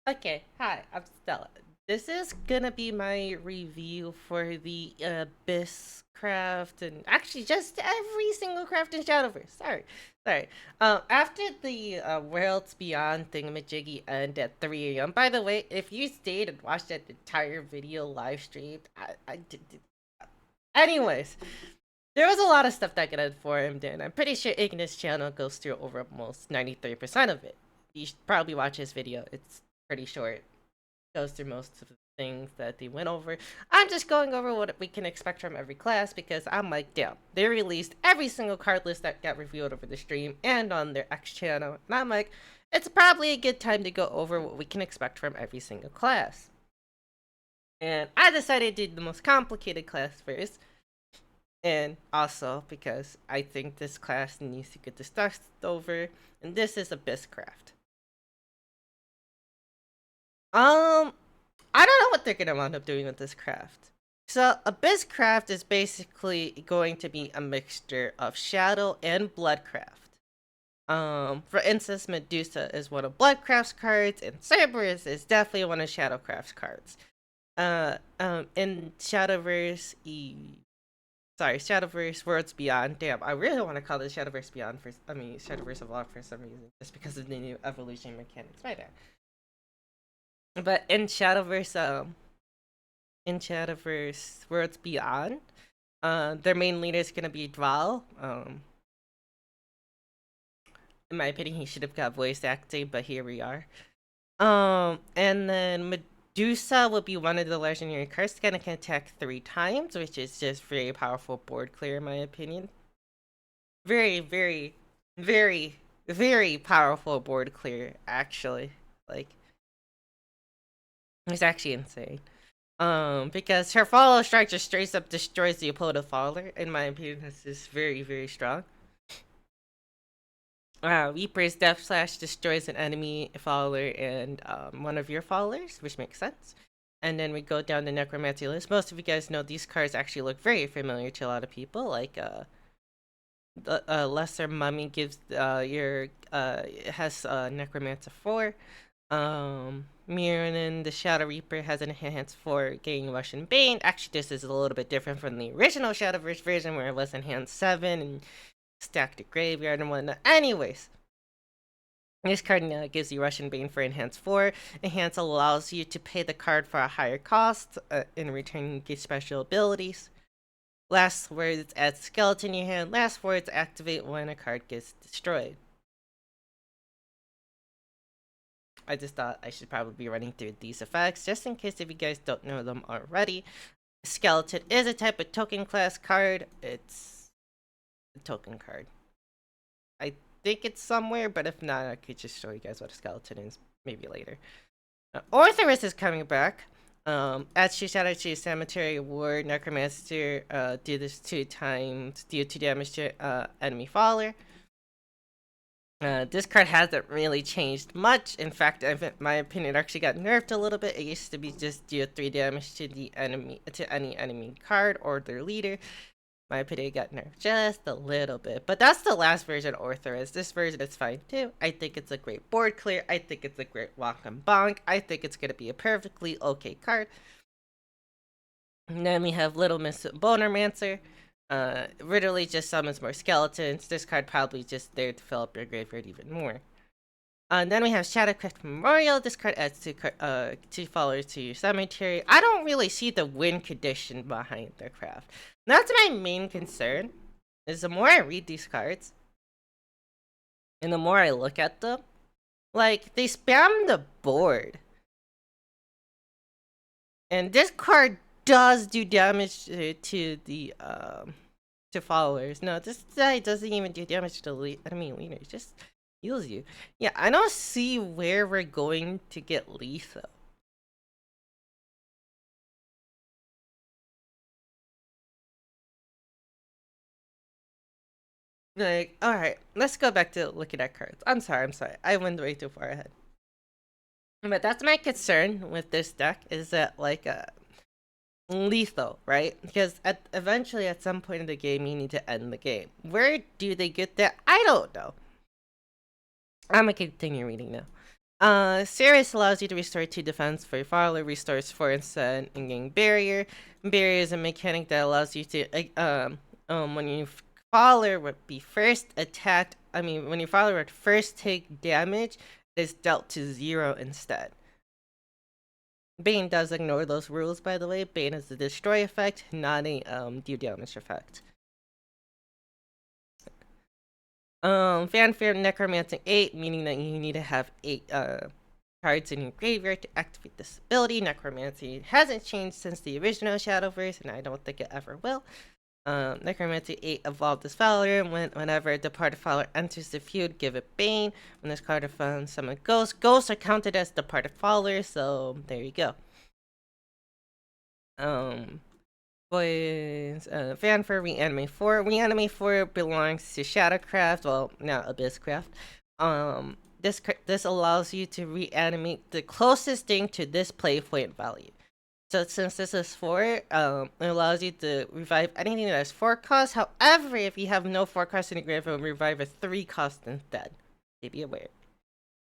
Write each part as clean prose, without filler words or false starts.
Okay, hi, I'm Stella. This is gonna be my review for the Abyss craft and actually just every single craft in Shadowverse. Sorry. After the Worlds Beyond thingamajiggy end at 3 a.m. By the way, if you stayed and watched that entire video live streamed, I did. Anyways, there was a lot of stuff that got informed, and I'm pretty sure Ignis' channel goes through over almost 93% of it. You should probably watch his video. It's pretty short, goes through most of the things that they went over. I'm just going over what we can expect from every class because I'm like, damn, they released every single card list that got revealed over the stream and on their X channel. And I'm like, it's probably a good time to go over what we can expect from every single class. And I decided to do the most complicated class first. And also because I think this class needs to get discussed over. And this is Abysscraft. I don't know what they're gonna wind up doing with this craft. So Abysscraft is basically going to be a mixture of Shadow and Bloodcraft. For instance, Medusa is one of Bloodcraft's cards, and Cerberus is definitely one of Shadowcraft's cards. In Shadowverse Worlds Beyond. Damn, I really want to call this Shadowverse Beyond Shadowverse Evolved for some reason, just because of the new evolution mechanics. Right there. But in Shadowverse Worlds Beyond, their main leader is gonna be Dval. In my opinion, he should have got voice acting, but here we are. And then Medusa will be one of the legendary cards that can attack 3 times, which is just very powerful board clear in my opinion. Very, very, very, very powerful board clear, actually. Like, it's actually insane. Because her follow strike just straight up destroys the opponent follower. In my opinion, this is very, very strong. Reaper's Death Slash destroys an enemy follower and one of your followers, which makes sense. And then we go down the Necromancy list. Most of you guys know these cards actually look very familiar to a lot of people. Like, the Lesser Mummy gives has Necromancer 4. Mirrorin, the Shadow Reaper, has an enhanced for getting Russian Bane. Actually, this is a little bit different from the original Shadowverse version where it was enhanced 7 and stacked the graveyard and whatnot. Anyways, this card now gives you Russian Bane for enhanced 4. Enhance allows you to pay the card for a higher cost. In return, you get special abilities. Last words add skeleton in your hand. Last words activate when a card gets destroyed. I just thought I should probably be running through these effects, just in case if you guys don't know them already. Skeleton is a type of token class card. It's a token card. I think it's somewhere, but if not, I could just show you guys what a skeleton is maybe later. Orthoris is coming back. As she shot at you, Cemetery Ward, Necromancer, do this 2 times, deal 2 damage to enemy faller. This card hasn't really changed much. In fact, in my opinion, it actually got nerfed a little bit. It used to be just deal 3 damage to the enemy, to any enemy card or their leader. My opinion, it got nerfed just a little bit. But that's the last version Orthoris. This version is fine too. I think it's a great board clear. I think it's a great walk and bonk. I think it's gonna be a perfectly okay card. And then we have Little Miss Bonermancer. Literally just summons more skeletons. This card probably just there to fill up your graveyard even more. Then we have Shadowcraft Memorial. This card adds 2 followers to your cemetery. I don't really see the win condition behind their craft. That's my main concern. Is the more I read these cards, and the more I look at them, like they spam the board. And this card does do damage to the to followers. No, this guy doesn't even do damage to the enemy leader. It just heals you. Yeah, I don't see where we're going to get lethal. Like, alright, let's go back to looking at cards. I'm sorry. I went way too far ahead. But that's my concern with this deck, is that, like, lethal, right? Because eventually at some point in the game you need to end the game. Where do they get that? I don't know. I'm gonna continue reading now. Sirius allows you to restore 2 defense for your follower, restores 4 instead, and gain barrier. Barrier is a mechanic that allows you to, when your follower would be first attacked, when your follower would first take damage, it's dealt to 0 instead. Bane does ignore those rules, by the way. Bane is a destroy effect, not a do damage effect. Fanfare Necromancy 8, meaning that you need to have 8 cards in your graveyard to activate this ability. Necromancy hasn't changed since the original Shadowverse, and I don't think it ever will. Necromancy 8 evolved as Fowler. Whenever a departed Fowler enters the field, give it Bane. When this card is found, summon Ghosts. Ghosts are counted as departed Fowler, so there you go. Fanfare Reanimate 4. Reanimate 4 belongs to Shadowcraft, well, now Abysscraft. This allows you to reanimate the closest thing to this play point value. So since this is 4, it allows you to revive anything that has 4 costs. However, if you have no 4 costs in your graveyard, it will revive a 3 cost instead. So be aware. It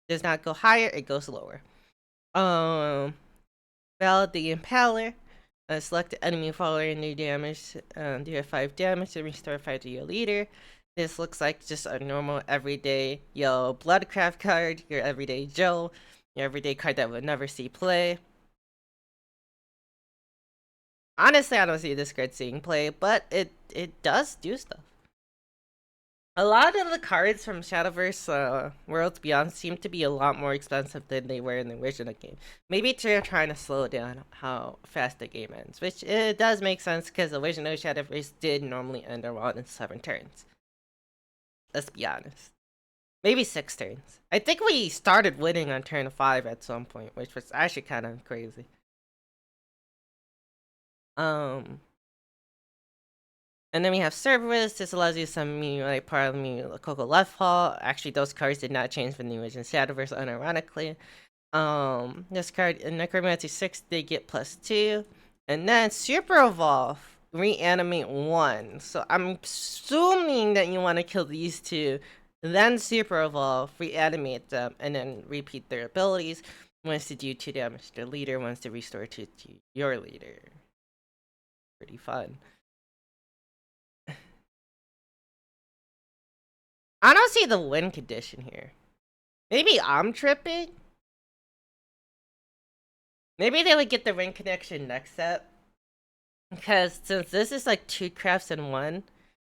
does not go higher, it goes lower. Valid the Impaler. Select the enemy follower and do damage. Do 5 damage and restore 5 to your leader. This looks like just a normal everyday Bloodcraft card, your everyday Joe, your everyday card that would never see play. Honestly, I don't see this card seeing play, but it does do stuff. A lot of the cards from Shadowverse Worlds Beyond seem to be a lot more expensive than they were in the original game. Maybe they're trying to slow down how fast the game ends, which it does make sense because the original Shadowverse did normally end around in 7 turns. Let's be honest. Maybe 6 turns. I think we started winning on turn 5 at some point, which was actually kind of crazy. And then we have Cerberus. This allows you to summon me like part of me Coco Left Paw. Actually, those cards did not change from the original Shadowverse, unironically. This card in Necromancy 6, they get +2. And then Super Evolve, reanimate 1. So I'm assuming that you want to kill these 2, then Super Evolve, reanimate them, and then repeat their abilities. Once to do 2 damage to the leader, once to restore 2 to your leader. Pretty fun. I don't see the win condition here. Maybe I'm tripping? Maybe they would get the win connection next set. Because since this is like 2 crafts in 1,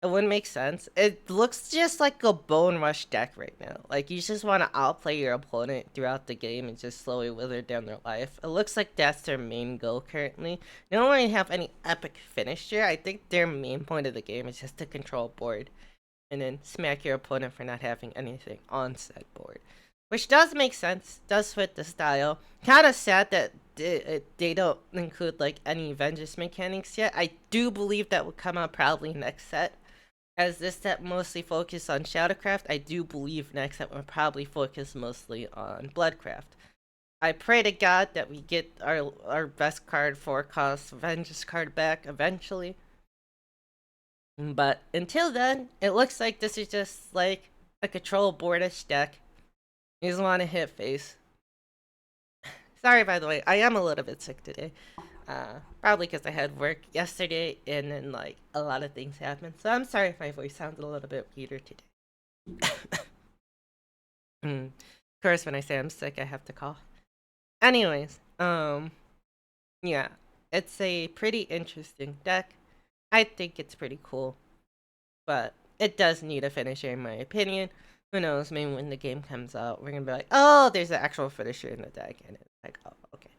it wouldn't make sense. It looks just like a Bone Rush deck right now. Like, you just want to outplay your opponent throughout the game and just slowly wither down their life. It looks like that's their main goal currently. They don't really have any epic finisher. I think their main point of the game is just to control board. And then smack your opponent for not having anything on said board. Which does make sense, does fit the style. Kind of sad that they don't include like any Vengeance mechanics yet. I do believe that will come out probably next set. As this set mostly focused on Shadowcraft, I do believe next set will probably focus mostly on Bloodcraft. I pray to God that we get our best card 4 cost Vengeance card back eventually. But until then, it looks like this is just like a control boardish deck. You just want to hit face. Sorry, by the way, I am a little bit sick today. Probably because I had work yesterday and then like a lot of things happened. So I'm sorry if my voice sounds a little bit weirder today. Of course, when I say I'm sick, I have to cough. Anyways, yeah, it's a pretty interesting deck. I think it's pretty cool, but it does need a finisher in my opinion. Who knows, maybe when the game comes out, we're gonna be like, oh, there's an actual finisher in the deck, and it's like, oh, okay.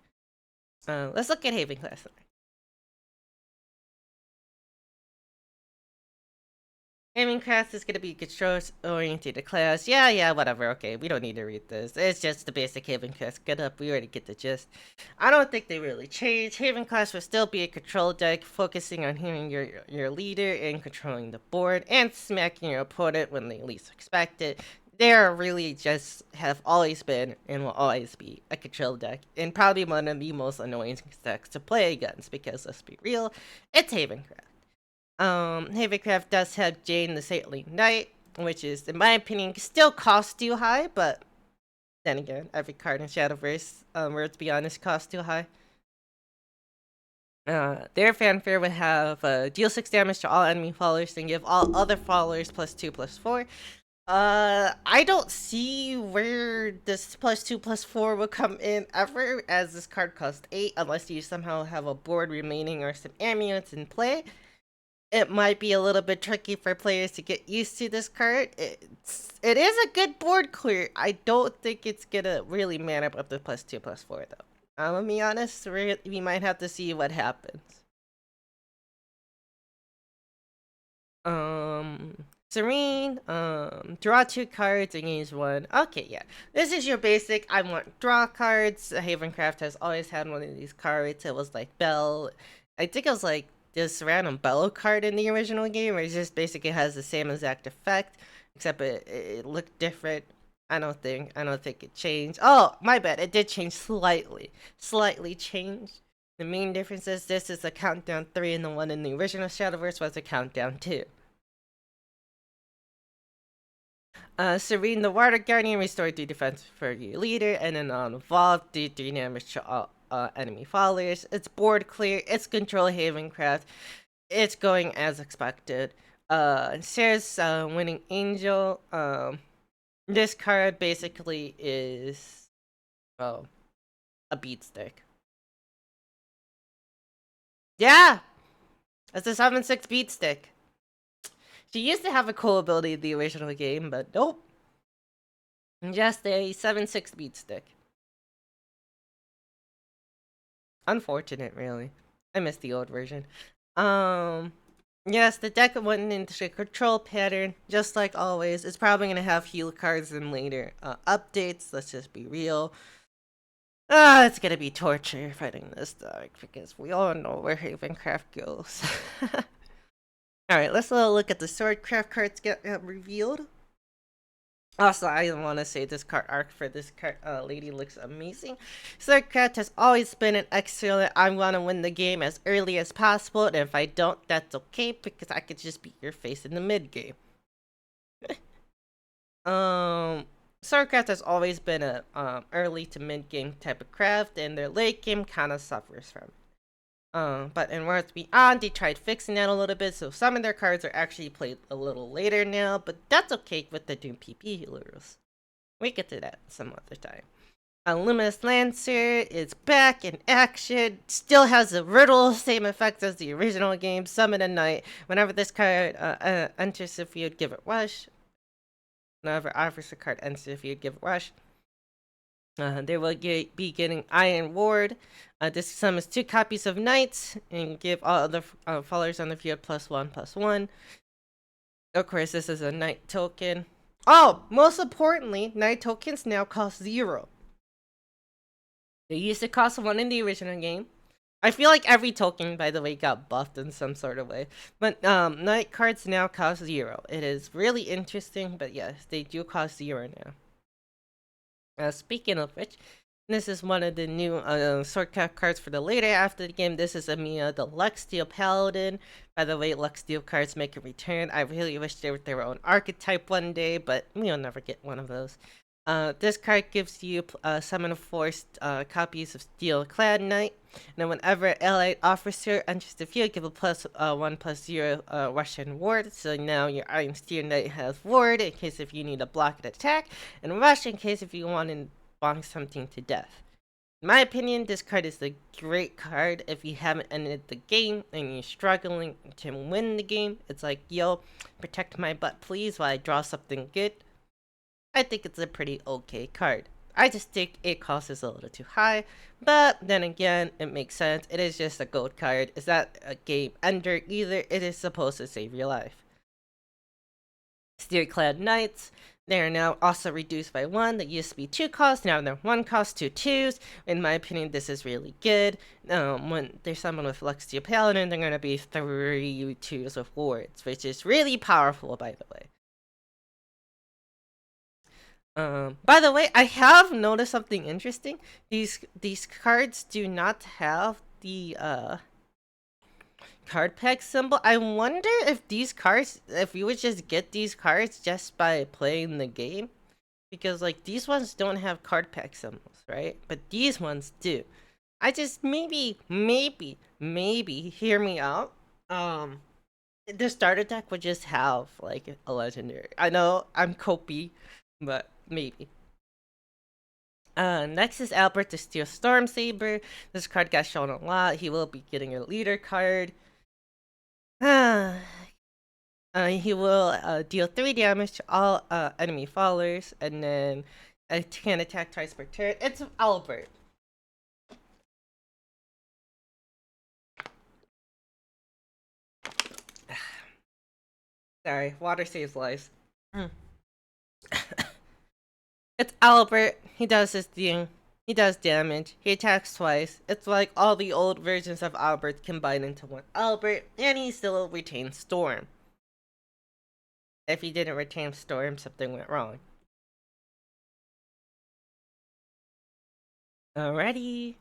Let's look at Haven Class. Haven Class is gonna be control-oriented class. Yeah, whatever, okay, we don't need to read this. It's just the basic Haven Class. Get up, we already get the gist. I don't think they really changed. Haven Class will still be a control deck, focusing on healing your leader and controlling the board, and smacking your opponent when they least expect it. They're really just have always been and will always be a control deck, and probably one of the most annoying decks to play against, because let's be real, it's Haven Class. Havencraft does have Jane the Saintly Knight, which is, in my opinion, still costs too high, but Then again, every card in Shadowverse, let's be honest, costs too high. Their fanfare would have deal 6 damage to all enemy followers and give all other followers +2/+4. I don't see where this +2/+4 will come in ever, as this card costs 8, unless you somehow have a board remaining or some amulets in play. It might be a little bit tricky for players to get used to this card. It is a good board clear. I don't think it's gonna really man up the +2/+4 though. I'm gonna be honest, we might have to see what happens. Serene, draw 2 cards and use 1. Okay, yeah. This is your basic, I want draw cards. Havencraft has always had one of these cards. It was like Bell. I think it was like this random Bellow card in the original game, where it just basically has the same exact effect, except it looked different. I don't think it changed. Oh, my bad. It did change slightly. Slightly changed. The main difference is this is a countdown 3 and the one in the original Shadowverse was a countdown 2. Serene, the Water Guardian, restore 3 defense for your leader, and then on Evolve, do 3 damage to all enemy followers. It's board clear, it's control Havencraft, it's going as expected. Sarah's Winning Angel. This card basically is, well, a beat stick. Yeah! It's a 7/6 beat stick. She used to have a cool ability in the original game, but nope. Just a 7/6 beat stick. Unfortunate, really. I miss the old version. Yes, the deck went into control pattern, just like always. It's probably gonna have heal cards in later updates. Let's just be real. It's gonna be torture fighting this deck because we all know where Havencraft goes. Alright, let's look at the Swordcraft cards get revealed. Also, I want to say this card art for this card, lady looks amazing. Swordcraft has always been an excellent, I want to win the game as early as possible, and if I don't, that's okay, because I could just beat your face in the mid-game. Swordcraft has always been a early to mid-game type of craft, and their late game kind of suffers from it. But in Worlds Beyond, they tried fixing that a little bit, so some of their cards are actually played a little later now, but that's okay with the Doom PP healers. We get to that some other time. Luminous Lancer is back in action, still has the riddle, same effects as the original game, Summon a Knight. Whenever this card enters the field, give it Rush. Whenever officer card enters the field, give it Rush. They will be getting Iron Ward. This summons 2 copies of Knights and give all other followers on the field +1/+1. Of course, this is a Knight token. Oh, most importantly, Knight tokens now cost 0. They used to cost 1 in the original game. I feel like every token, by the way, got buffed in some sort of way. But Knight cards now cost 0. It is really interesting, but yes, they do cost 0 now. Speaking of which, this is one of the new Swordcraft cards for the later after the game. This is Amiya, the Luxsteel Paladin. By the way, Luxsteel cards make a return. I really wish they were their own archetype one day, but we'll never get one of those. This card gives you summon forced copies of Steel-clad Knight. Now, whenever allied officer enters the field, give a +1/+0 Russian ward. So now your Iron Steel Knight has ward in case if you need to block an attack, and rush in case if you want to bonk something to death. In my opinion, this card is a great card if you haven't ended the game and you're struggling to win the game. It's like, yo, protect my butt please while I draw something good. I think it's a pretty okay card. I just think it costs a little too high, but then again, it makes sense. It is just a gold card. It's not a game ender either. It is supposed to save your life. Steel-clad Knights. They are now also reduced by 1. They used to be 2 costs, now they're 1 cost, 2 2s. In my opinion, this is really good. When they're summoned with Luxsteel Paladin, they're going to be 3 2s with wards, which is really powerful, by the way. By the way, I have noticed something interesting. These cards do not have the card pack symbol. I wonder if these cards, if you would just get these cards just by playing the game. because like these ones don't have card pack symbols, right? But these ones do. I just maybe hear me out. Um, the starter deck would just have like a legendary. I know I'm copy, but maybe. Next is Albert the Steel Storm Saber. This card got shown a lot. He will be getting a leader card. He will deal 3 damage to all enemy followers, and then can attack twice per turn. It's Albert. Sorry, water saves lives. It's Albert. He does his thing. He does damage. He attacks twice. It's like all the old versions of Albert combined into one Albert, and he still retains Storm. If he didn't retain Storm, something went wrong. Alrighty.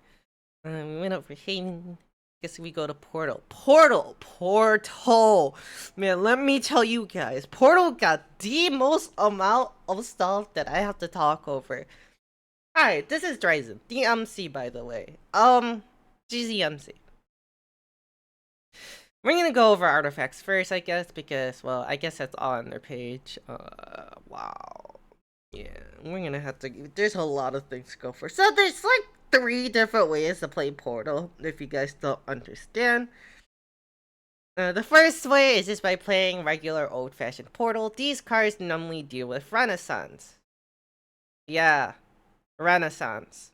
We went over Hayden. Guess we go to Portal. Portal! Man, let me tell you guys, Portal got the most amount of stuff that I have to talk over. Alright, this is Dryzen, the MC, by the way. GZMC. We're gonna go over artifacts first, I guess, because, well, I guess that's all on their page. Wow. Yeah, we're gonna have to. There's a lot of things to go for. So there's like 3 different ways to play Portal, if you guys don't understand. The first way is just by playing regular old-fashioned Portal. These cards normally deal with Renaissance. Yeah, Renaissance.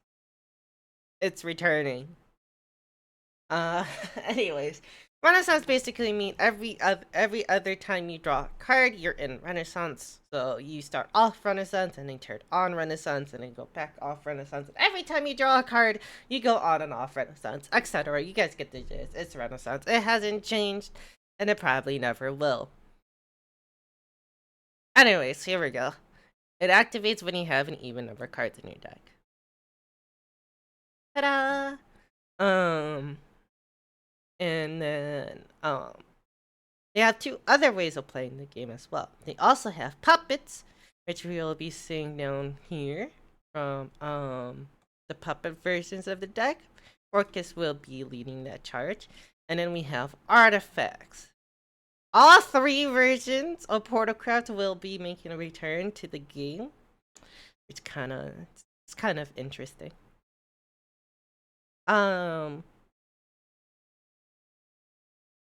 It's returning. Anyways, Renaissance basically means every other time you draw a card, you're in Renaissance. So you start off Renaissance and then turn on Renaissance and then go back off Renaissance. And every time you draw a card, you go on and off Renaissance, etc. You guys get the gist. It's Renaissance. It hasn't changed, and it probably never will. Anyways, here we go. It activates when you have an even number of cards in your deck. Ta-da! And then, they have 2 other ways of playing the game as well. They also have puppets, which we will be seeing down here from, the puppet versions of the deck. Orcus will be leading that charge. And then we have artifacts. All 3 versions of Portalcraft will be making a return to the game, which it's kind of interesting.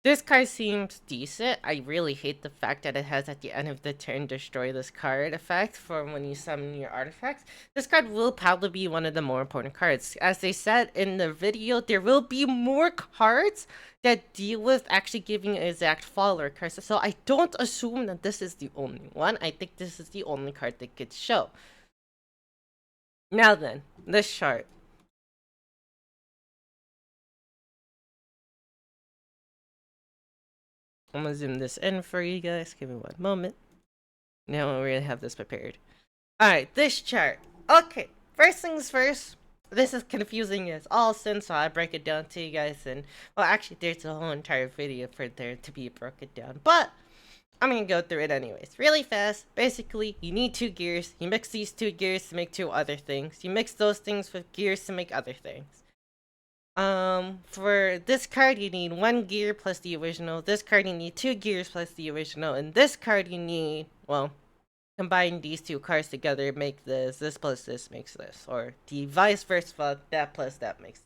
This card seems decent. I really hate the fact that it has at the end of the turn destroy this card effect for when you summon your artifacts. This card will probably be one of the more important cards. As they said in the video, there will be more cards that deal with actually giving exact follower cards. So I don't assume that this is the only one. I think this is the only card that could show. Now then, this chart. I'm gonna zoom this in for you guys. Give me one moment. Now we really have this prepared. Alright, this chart. Okay, first things first. This is confusing as all sin, so I break it down to you guys. And, well, actually, there's a whole entire video for there to be broken down. But, I'm gonna go through it anyways. Really fast. Basically, you need 2 gears. You mix these 2 gears to make 2 other things. You mix those things with gears to make other things. For this card, you need 1 gear plus the original. This card, you need 2 gears plus the original. And this card, you need, well, combine these 2 cards together, make this. This plus this makes this. Or the vice versa, that plus that makes this.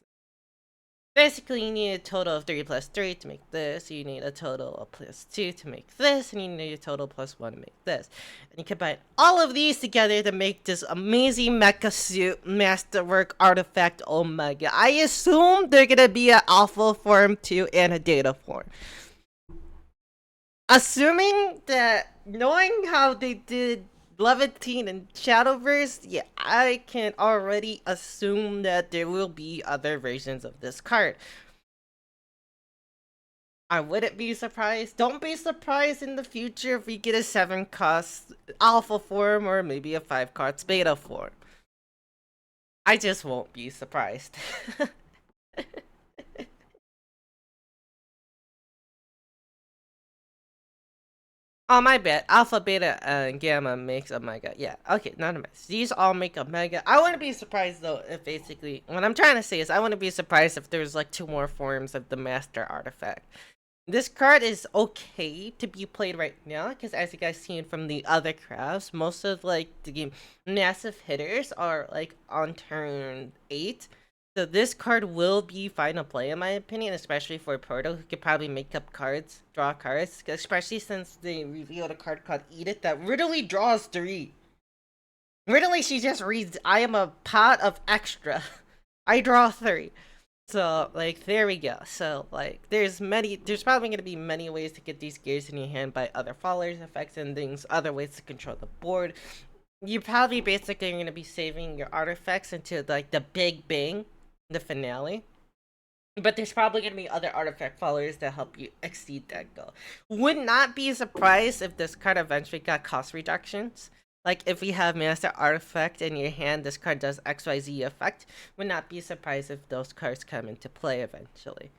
Basically, you need a total of 3 plus 3 to make this. You need a total of plus 2 to make this. And you need a total plus 1 to make this. And you combine all of these together to make this amazing mecha suit masterwork artifact. Oh my god. I assume they're gonna be an alpha form too and a data form. Assuming that, knowing how they did Levantine and Shadowverse, yeah, I can already assume that there will be other versions of this card. I wouldn't be surprised. Don't be surprised in the future if we get a 7 cost alpha form or maybe a 5 cost beta form. I just won't be surprised. Oh, my bad. Alpha, beta, and gamma makes omega. Yeah, okay, none of this. These all make omega. I wouldn't be surprised, though, if basically... What I'm trying to say is I wouldn't be surprised if there's, like, 2 more forms of the Master Artifact. This card is okay to be played right now, because as you guys seen from the other crafts, most of, like, the massive hitters are, like, on turn 8. So this card will be fine to play in my opinion, especially for Proto, who could probably make up cards, draw cards, especially since they revealed a card called Edith that literally draws 3. Literally, she just reads, I am a pot of extra. I draw 3. So, like, there we go. So, like, there's probably going to be many ways to get these gears in your hand by other followers, effects, and things, other ways to control the board. You're probably basically going to be saving your artifacts into, like, the big bang, the finale. But there's probably going to be other artifact followers that help you exceed that goal. Would not be surprised if this card eventually got cost reductions. Like, if we have Master Artifact in your hand, this card does XYZ effect. Would not be surprised if those cards come into play eventually.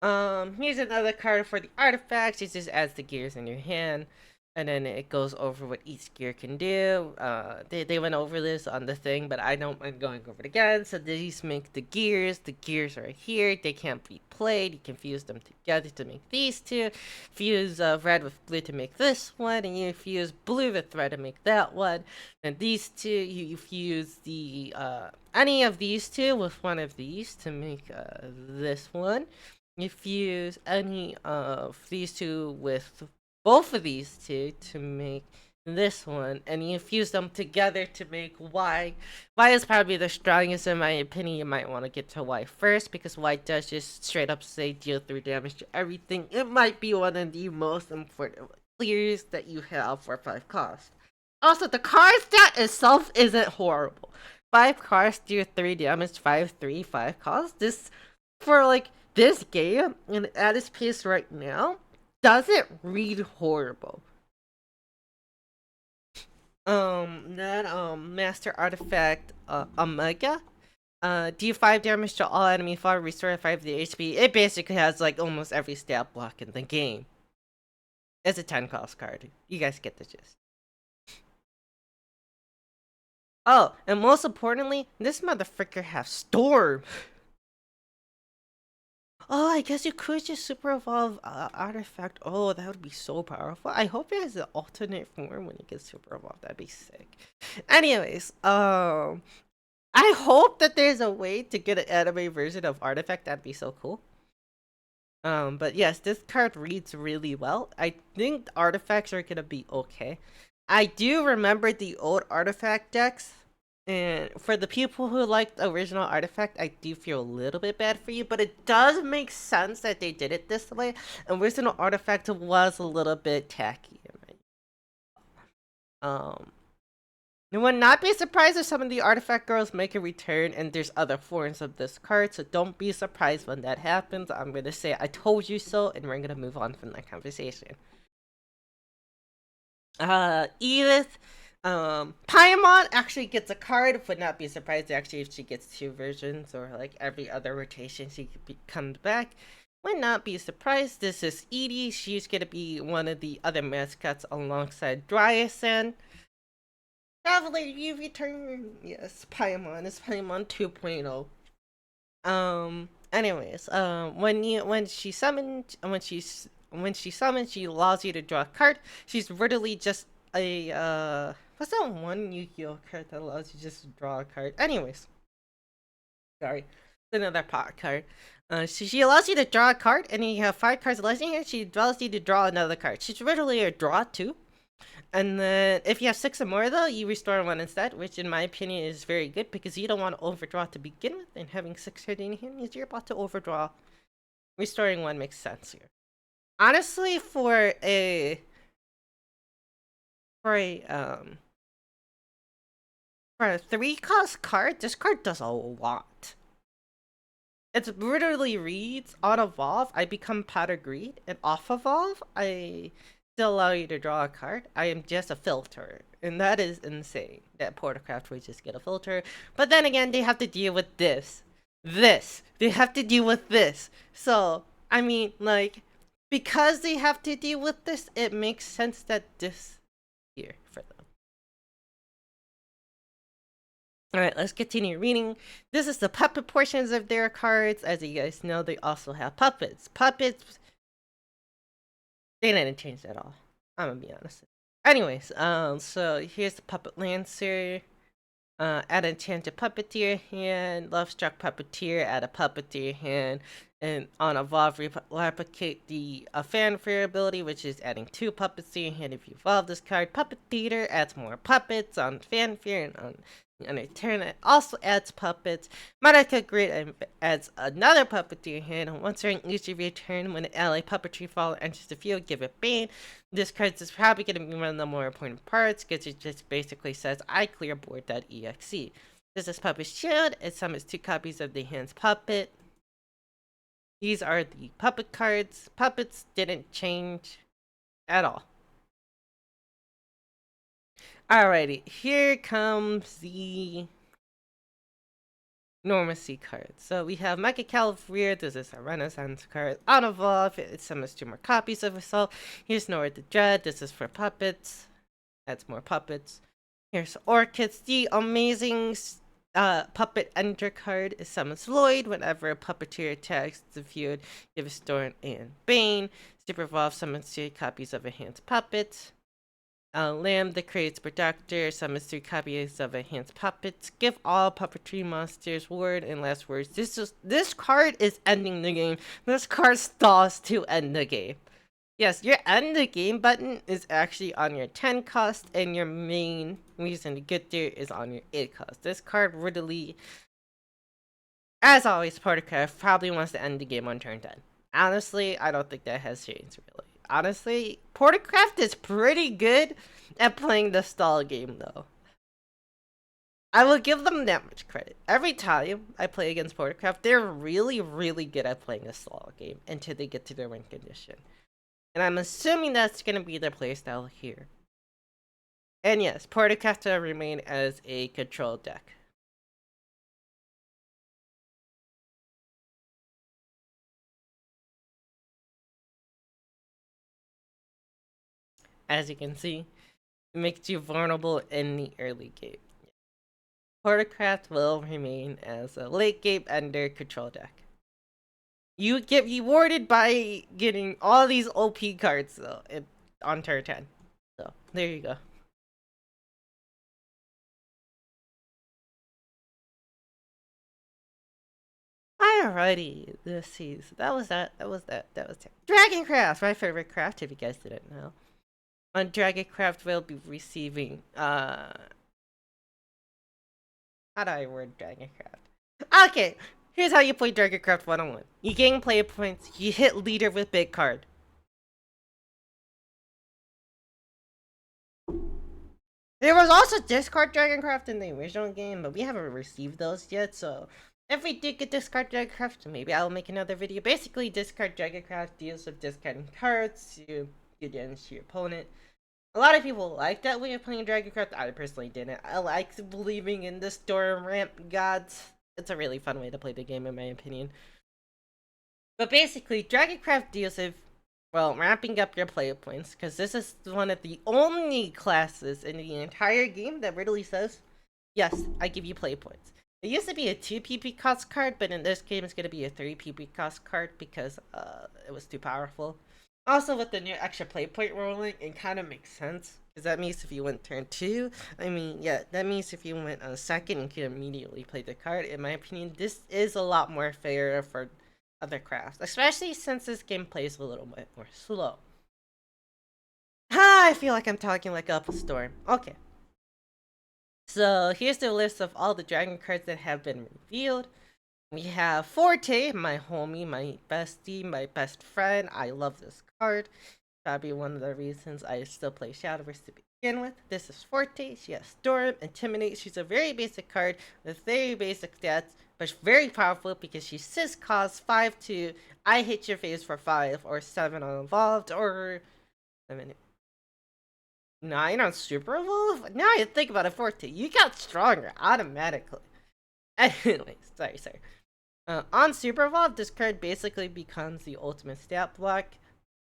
Here's another card for the artifacts. It just adds the gears in your hand. And then it goes over what each gear can do. They went over this on the thing, but I don't mind going over it again. So these make the gears. The gears are here. They can't be played. You can fuse them together to make these two. Fuse red with blue to make this one. And you fuse blue with red to make that one. And these two, you fuse the any of these two with one of these to make this one. You fuse any of these two with both of these two to make this one, and you fuse them together to make Y. Y is probably the strongest in my opinion. You might want to get to Y first, because Y does just straight up say deal 3 damage to everything. It might be one of the most important clears that you have for 5 cost. Also, the card stat itself isn't horrible. 5 cards deal 3 damage, 5/3, 5 cost. This, for like this game, and at its pace right now, doesn't read horrible. That Master Artifact Omega. Do 5 damage to all enemy foe, restore 5 the HP. It basically has like almost every stat block in the game. It's a 10 cost card. You guys get the gist. Oh, and most importantly, this motherfucker has Storm. Oh, I guess you could just super evolve artifact. Oh, that would be so powerful. I hope it has an alternate form when you get super evolved. That'd be sick. Anyways, I hope that there's a way to get an anime version of artifact. That'd be so cool. But yes, this card reads really well. I think the artifacts are gonna be okay. I do remember the old artifact decks. And for the people who like the original artifact, I do feel a little bit bad for you, but it does make sense that they did it this way. And original artifact was a little bit tacky. You would not be surprised if some of the artifact girls make a return and there's other forms of this card, so don't be surprised when that happens. I'm gonna say I told you so, and we're gonna move on from that conversation. Edith. Paimon actually gets a card. Would not be surprised actually if she gets 2 versions, or like every other rotation she comes back. Would not be surprised. This is Edie. She's gonna be one of the other mascots alongside Dryasan. Traveler, you return. Yes, Paimon is Paimon 2.0. Anyways, when she summons, she allows you to draw a card. She's literally just a what's that one Yu-Gi-Oh card that allows you to just draw a card? Anyways, sorry, it's another pot card. She allows you to draw a card, and you have 5 cards left in here. She allows you to draw another card. She's literally a draw 2. And then if you have 6 or more, though, you restore 1 instead, which in my opinion is very good, because you don't want to overdraw to begin with, and having 6 cards in your hand means you're about to overdraw. Restoring 1 makes sense here. Honestly, for a 3 cost card, this card does a lot. It literally reads, on evolve, I become Pot of Greed, and off evolve, I still allow you to draw a card. I am just a filter, and that is insane that Portercraft would just get a filter. But then again, they have to deal with this. this. They have to deal with this. So, I mean, like, because they have to deal with this, it makes sense that this here for them. Alright, let's continue reading. This is the puppet portions of their cards. As you guys know, they also have puppets. Puppets, they didn't change at all. I'm gonna be honest. Anyways, so here's the Puppet Lancer. Add enchanted puppet to your hand. Love struck puppeteer. Add a puppet to your hand. And on evolve, replicate the fanfare ability, which is adding 2 puppets to your hand if you evolve this card. Puppet Theater adds more puppets on fanfare and on a turn. It also adds puppets. Monica Grid adds another puppet to your hand. And once during each of your turn, when an ally puppetry follower enters the field, give it Bane. This card is probably going to be one of the more important parts because it just basically says, I clear board.exe. This is Puppet Shield. It summons 2 copies of the hand's puppet. These are the puppet cards. Puppets didn't change at all. Alrighty, here comes the Normacy card. So we have Mecha Calvarier. This is a Renaissance card. On evolve, it summons 2 more copies of itself. Here's Nora the Dread. This is for puppets. Adds more puppets. Here's Orchids, the amazing puppet enter card. It summons Lloyd whenever a puppeteer attacks the field. Give a Storm and Bane. Super Evolve summons 2 copies of a hand's puppet. Lamb, the creates Protector, summons 3 copies of a hand's puppets. Give all puppetry monsters word and last words. This card is ending the game. This card stalls to end the game. Yes, your end the game button is actually on your 10 cost, and your main reason to get there is on your 8 cost. This card really, as always, Portercraft probably wants to end the game on turn 10. Honestly, I don't think that has changed, really. Honestly, Portercraft is pretty good at playing the stall game, though. I will give them that much credit. Every time I play against Portercraft, they're really, really good at playing a stall game until they get to their win condition. And I'm assuming that's going to be their playstyle here. And yes, Portercraft will remain as a control deck. As you can see, it makes you vulnerable in the early game. Portercraft will remain as a late game ender control deck. You get rewarded by getting all these OP cards though on turn 10. So there you go. Alrighty, let's see. So that was that. Dragoncraft, my favorite craft. If you guys didn't know, on Dragoncraft we'll be receiving how do I word Dragoncraft? Okay, here's how you play Dragoncraft 101. You gain player points. You hit leader with big card. There was also discard Dragoncraft in the original game, but we haven't received those yet, so if we do get discard Dragoncraft, maybe I'll make another video. Basically, discard Dragoncraft deals with discarding cards to get into your opponent. A lot of people like that way of playing Dragoncraft. I personally didn't. I like believing in the storm ramp gods. It's a really fun way to play the game, in my opinion. But basically, Dragoncraft deals with, well, ramping up your player points, because this is one of the only classes in the entire game that really says, yes, I give you play points. It used to be a 2 PP cost card, but in this game it's going to be a 3 PP cost card because it was too powerful. Also, with the new extra play point rolling, it kind of makes sense. Because that means if you went turn 2, I mean, yeah, that means if you went on second, you could immediately play the card. In my opinion, this is a lot more fair for other crafts, especially since this game plays a little bit more slow. I feel like I'm talking like Up a Storm. Okay. So here's the list of all the dragon cards that have been revealed. We have Forte, my homie, my bestie, my best friend. I love this card. Probably one of the reasons I still play Shadowverse to begin with. This is Forte. She has Storm, Intimidate. She's a very basic card with very basic stats, but very powerful because she sys costs 5-2. I hit your face for 5 or 7 on Evolved or 9 on Super Evolved. Now I think about it, Forte, you got stronger automatically. Anyways, sorry. On Super Evolve, this card basically becomes the ultimate stat block.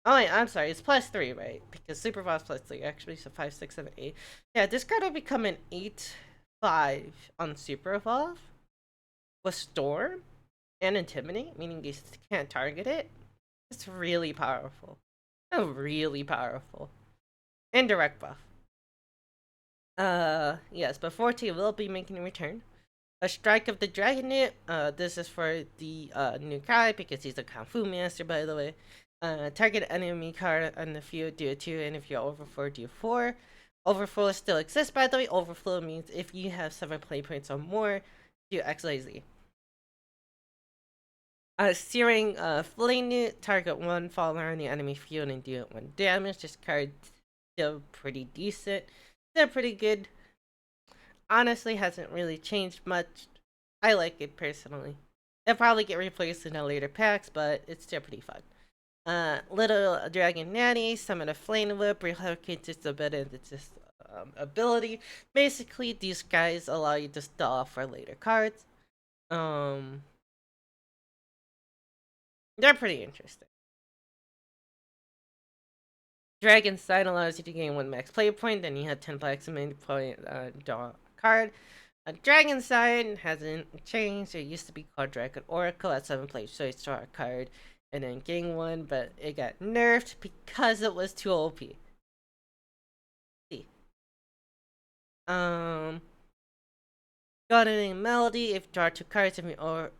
Oh wait, I'm sorry, it's +3, right? Because Super Evolve's +3, actually, so 5, 6, 7, 8. Yeah, this card will become an 8/5 on Super Evolve with Storm and Intimidate, meaning you can't target it. It's really powerful. Oh, really powerful. And Direct Buff. Yes, but 14 will be making a return. A Strike of the Dragonet. This is for the new guy because he's a Kung Fu master, by the way. Target enemy card on the field, do a 2, and if you're over 4, do 4. Overflow still exists, by the way. Overflow means if you have 7 play points or more, do XYZ. Searing Flame Newt, target 1 follower on the enemy field and do 1 damage. This card's still pretty decent. Still pretty good. Honestly, hasn't really changed much. I like it personally. It'll probably get replaced in the later packs, but it's still pretty fun. Little Dragon Nanny, summon a Flame Whip, relocates its ability. Basically, these guys allow you to stall for later cards. They're pretty interesting. Dragon Sign allows you to gain 1 max play point, then you have 10 maximum point draw a card. Dragon Sign hasn't changed. It used to be called Dragon Oracle at 7 play, so you draw a card and then gain 1, but it got nerfed because it was too OP. See. Gardening Melody, if draw 2 cards and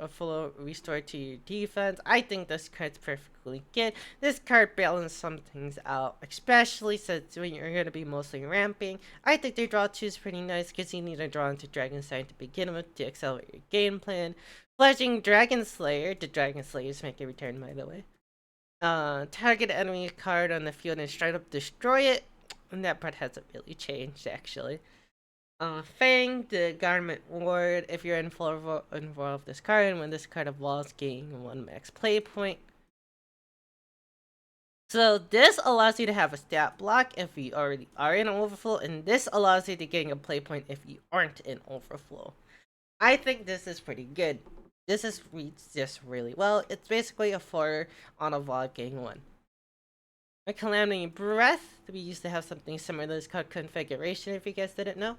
full restore to your defense. I think this card's perfectly good. This card balances some things out, especially since when you're going to be mostly ramping. I think their draw 2 is pretty nice because you need to draw into Dragon Sign to begin with to accelerate your game plan. Fledging Dragon Slayer, the Dragon Slayers make a return, by the way. Target enemy card on the field and straight up destroy it. And that part hasn't really changed, actually. Fang, the Garment Ward. If you're involved this card, and when this card evolves, gain 1 max play point. So this allows you to have a stat block if you already are in Overflow, and this allows you to gain a play point if you aren't in Overflow. I think this is pretty good. Reads just really well. It's basically a 4 on Evolve gain 1. A Calamity Breath. We used to have something similar to this called Configuration, if you guys didn't know.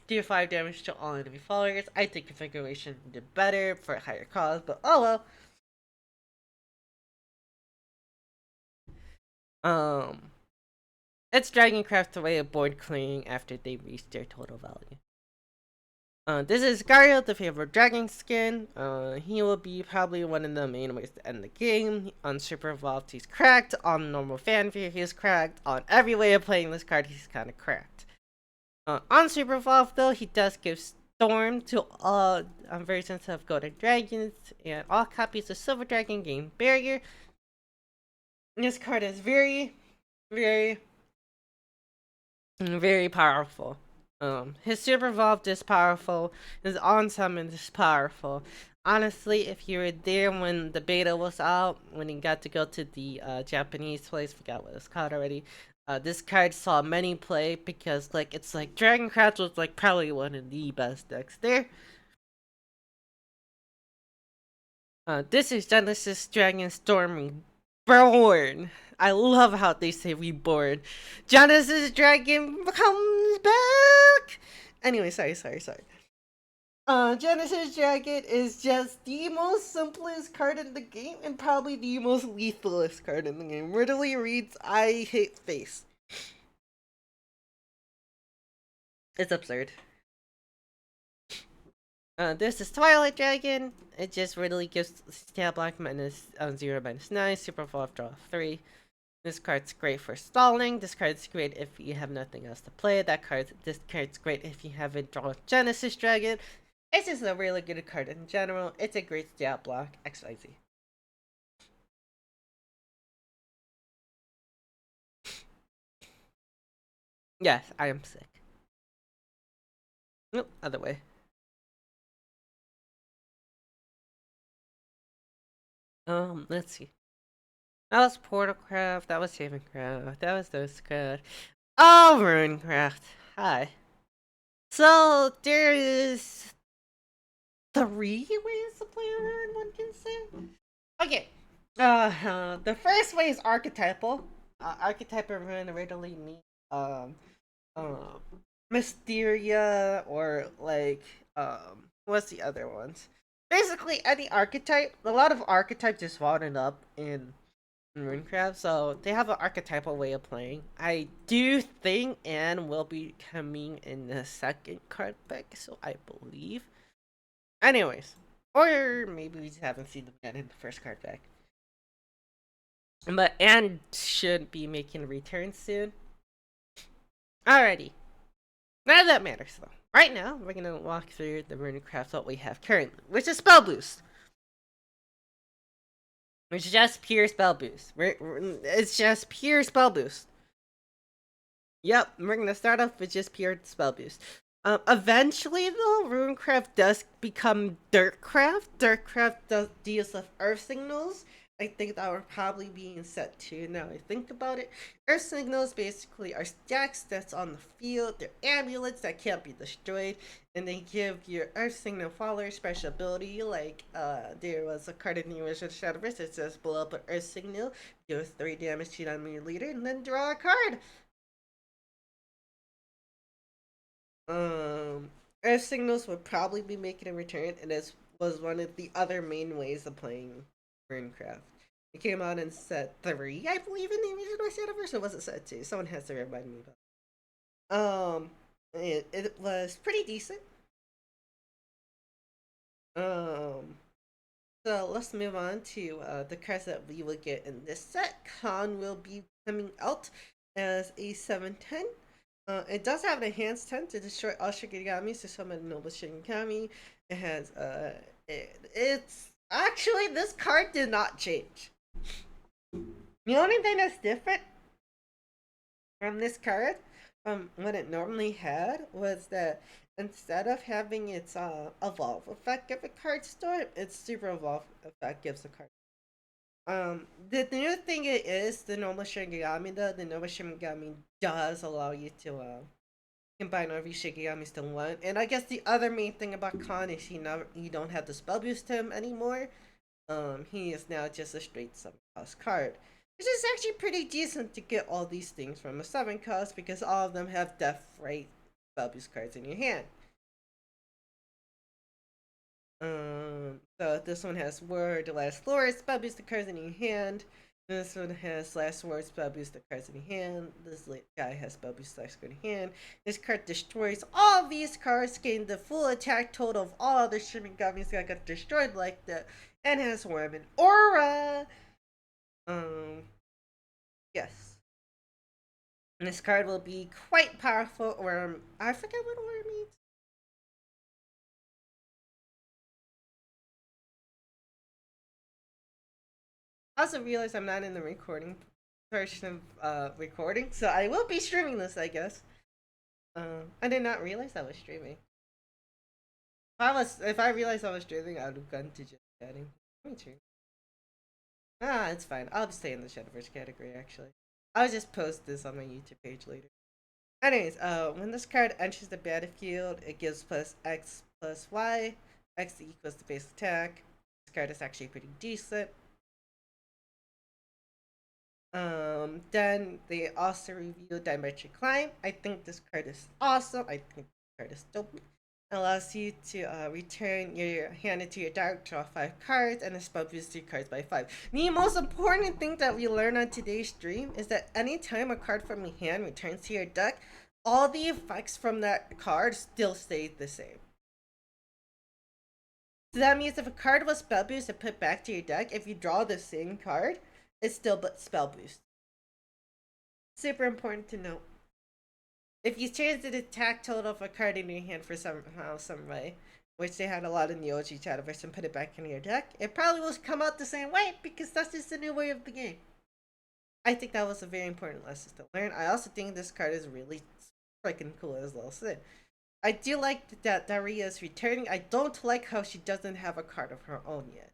Do 5 damage to all enemy followers. I think Configuration did better for a higher cost, but oh well. It's Dragoncraft's way of board clearing after they reach their total value. This is Gario, the favorite dragon skin. He will be probably one of the main ways to end the game. On Super Evolved, he's cracked. On normal fanfare, he's cracked. On every way of playing this card, he's kind of cracked. On Super Evolved, though, he does give Storm to all versions of Golden Dragons, and all copies of Silver Dragon gain Barrier. This card is very, very, very powerful. His Super Evolved is powerful. His On Summon is powerful. Honestly, if you were there when the beta was out, when he got to go to the Japanese place, forgot what it's called already. This card saw many play because it's like Dragoncraft was like probably one of the best decks there. This is Genesis Dragon Storm Reborn. I love how they say reborn. Genesis Dragon comes back. Anyway, sorry. Genesis Dragon is just the most simplest card in the game and probably the most lethalest card in the game. Literally reads, I hate face. It's absurd. This is Twilight Dragon. It just really gives stat block minus 0 minus 9, super evolve draw 3. This card's great for stalling. This card's great if you have nothing else to play. This card's great if you haven't drawn Genesis Dragon. It's just a really good card in general. It's a great stat block. XYZ. Yes, I am sick. Nope, other way. Let's see. That was Portalcraft, that was Savingcraft, that was Ghostcraft. Oh, Runecraft. Hi. So, there is three ways to play Rune, one can say. Okay. The first way is archetypal. Archetypal Rune originally means um, um, Mysteria or like what's the other ones? Basically, any archetype. A lot of archetypes just fallen up in Runecraft, so they have an archetypal way of playing. I do think Anne will be coming in the second card pack, so I believe. Anyways, or maybe we just haven't seen them yet in the first card pack. But Anne should be making a return soon. Alrighty. None of that matters though. Right now, we're gonna walk through the Runecraft what we have currently, which is Spell Boost. Which is just pure Spell Boost. It's just pure Spell Boost. Yep, we're gonna start off with just pure Spell Boost. Eventually, though, Runecraft does become Dirtcraft. Dirtcraft deals with Earth Signals. I think that would probably be in set 2 now I think about it. Earth Signals basically are stacks that's on the field. They're amulets that can't be destroyed. And they give your Earth Signal follower special ability. Like, there was a card in the original Shadowverse that says blow up an Earth Signal, deal 3 damage to your enemy leader, and then draw a card. Um, Earth Signals would probably be making a return, and this was one of the other main ways of playing Runecraft. It came out in set 3, I believe, in the original Shadowverse, or was it set 2? Someone has to remind me about it. It was pretty decent. Um, so let's move on to the cards that we will get in this set. Khan will be coming out as a 7/10. It does have an enhanced 10 to destroy all Shikigami to summon Noble Shikigami. It has it's actually, this card did not change. The only thing that's different from this card from what it normally had was that instead of having its evolve effect give a card store, its super evolve effect gives a card. The new thing it is the normal Shikigami though. The normal Shikigami does allow you to combine every Shikigamis to one. And I guess the other main thing about Khan is you don't have to spell boost him anymore. He is now just a straight 7 cost card. Which is actually pretty decent to get all these things from a 7 cost because all of them have death rate spell boost cards in your hand. So this one has Word, Last Lord, spell boost the cards in your hand. This one has Last Word, spell boost the cards in your hand. This guy has spell boost the cards in your hand. This card destroys all these cards, gain the full attack total of all other Shimigamis that got destroyed like that, and has Worm and Aura. Yes. And this card will be quite powerful, or I forget what Aura means. I also realized I'm not in the recording version of recording, so I will be streaming this, I guess. I did not realize I was streaming. If I realized I was streaming, I would have gone to just chatting. Me too. It's fine. I'll just stay in the Shadowverse category. Actually, I'll just post this on my YouTube page later. Anyways, when this card enters the battlefield, it gives plus X plus Y. X equals the base attack. This card is actually pretty decent. Then they also reveal Dimension Climb. I think this card is awesome. I think this card is dope. It allows you to return your hand into your deck, draw 5 cards, and spell boost your cards by 5. The most important thing that we learned on today's stream is that anytime a card from your hand returns to your deck, all the effects from that card still stay the same. So that means if a card was spell boost and put back to your deck, if you draw the same card, it's still but spell boost. Super important to note. If you change the attack total of a card in your hand for somehow, some way, which they had a lot in the OG Shadowverse, and put it back in your deck, it probably will come out the same way because that's just the new way of the game. I think that was a very important lesson to learn. I also think this card is really freaking cool, as well said. I do like that Daria is returning. I don't like how she doesn't have a card of her own yet.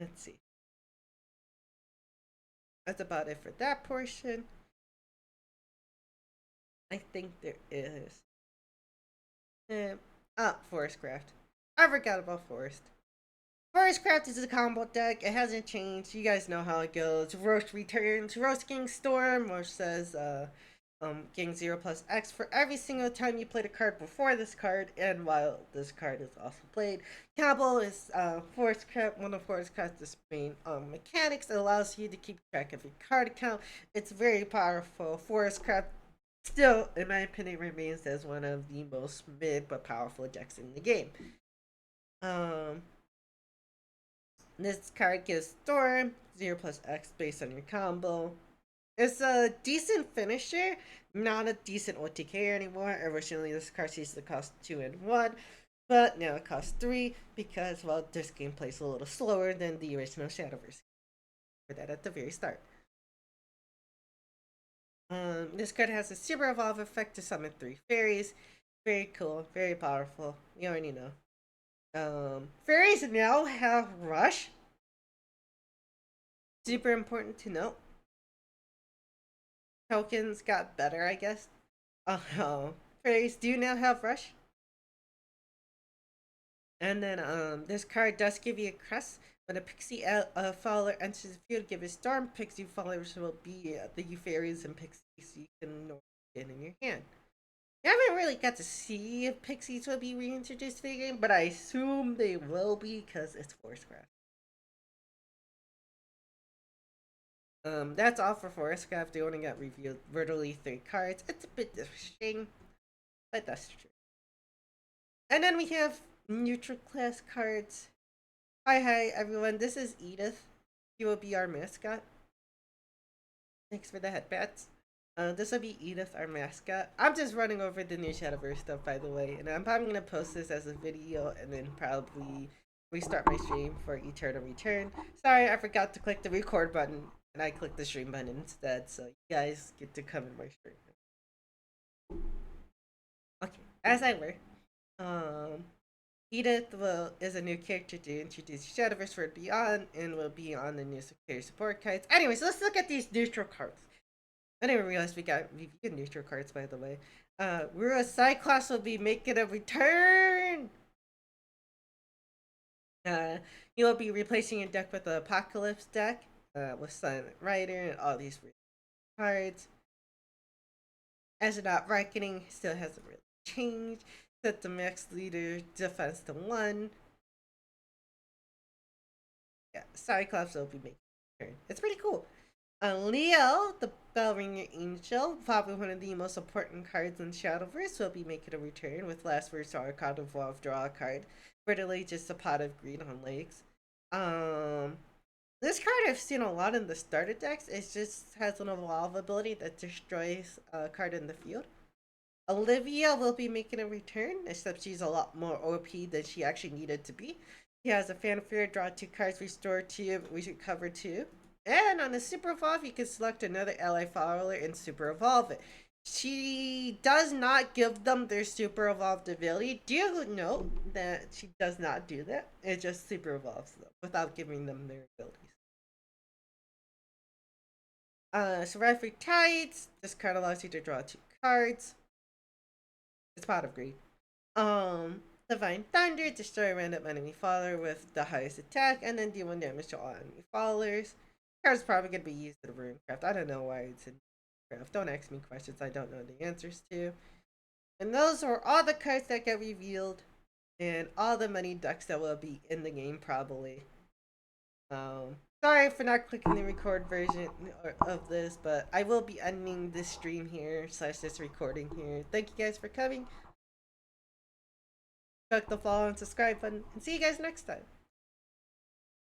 Let's see. That's about it for that portion. I think there is Eh, Forest Craft. I forgot about Forest. Forest Craft is a combo deck. It hasn't changed. You guys know how it goes. Roast returns. Roast King Storm, which says gain 0 plus X for every single time you played a card before this card, and while this card is also played. Combo is Forest Craft. One of Forest Craft's main mechanics. It allows you to keep track of your card count. It's very powerful. Forest Craft still, in my opinion, remains as one of the most mid but powerful decks in the game. Um, this card gives Storm 0 plus X based on your combo. It's a decent finisher, not a decent OTK anymore. Originally, this card used to cost 2 and 1, but now it costs 3 because, well, this game plays a little slower than the original Shadowverse. For that at the very start. This card has a super evolve effect to summon 3 fairies. Very cool, very powerful. You already know. Fairies now have Rush. Super important to note. Tokens got better, I guess. Fairies do now have Rush. And then this card does give you a crest. When a pixie follower enters the field, give a storm. Pixie followers will be the fairies and pixies you can get in your hand. I haven't really got to see if pixies will be reintroduced to the game, but I assume they will be because it's Forest Craft. That's all for Forest Craft. They only got revealed literally 3 cards. It's a bit interesting, but that's true. And then we have neutral class cards. Hi everyone. This is Edith. She will be our mascot. Thanks for the headbats. This will be Edith, our mascot. I'm just running over the new Shadowverse stuff, by the way, and I'm probably gonna post this as a video and then probably restart my stream for Eternal Return. Sorry, I forgot to click the record button, and I clicked the stream button instead, so you guys get to come in my stream. Okay, as I were, um, Edith is a new character to introduce Shadowverse for Beyond and will be on the new player support cards. Anyways, let's look at these neutral cards. I didn't realize we got neutral cards, by the way. Rua Cyclops will be making a return. You will be replacing your deck with the Apocalypse deck with Silent Rider and all these cards. Astronaut Reckoning still hasn't really changed. Set the max leader defense to 1. Yeah, Cyclops will be making a return. It's pretty cool. Leo, the Bellringer Angel, probably one of the most important cards in Shadowverse, will be making a return with last words our card evolve, draw a card. Literally just a pot of green on legs. This card I've seen a lot in the starter decks. It just has an evolve ability that destroys a card in the field. Olivia will be making a return, except she's a lot more OP than she actually needed to be. He has a fanfare, draw 2 cards, restore 2, we should cover 2. And on a Super Evolve, you can select another ally follower and Super Evolve it. She does not give them their Super Evolved ability. Do note that she does not do that. It just Super Evolves them without giving them their abilities. Survive for Tides. This card allows you to draw 2 cards. It's Pot of Greed. Divine Thunder, destroy a random enemy follower with the highest attack, and then deal 1 damage to all enemy followers. Card's probably gonna be used in Runecraft. I don't know why it's in Runecraft. Don't ask me questions I don't know the answers to. And those are all the cards that get revealed, and all the many decks that will be in the game probably. Sorry for not clicking the record version of this, but I will be ending this stream here / this recording here. Thank you guys for coming. Click the follow and subscribe button, and see you guys next time.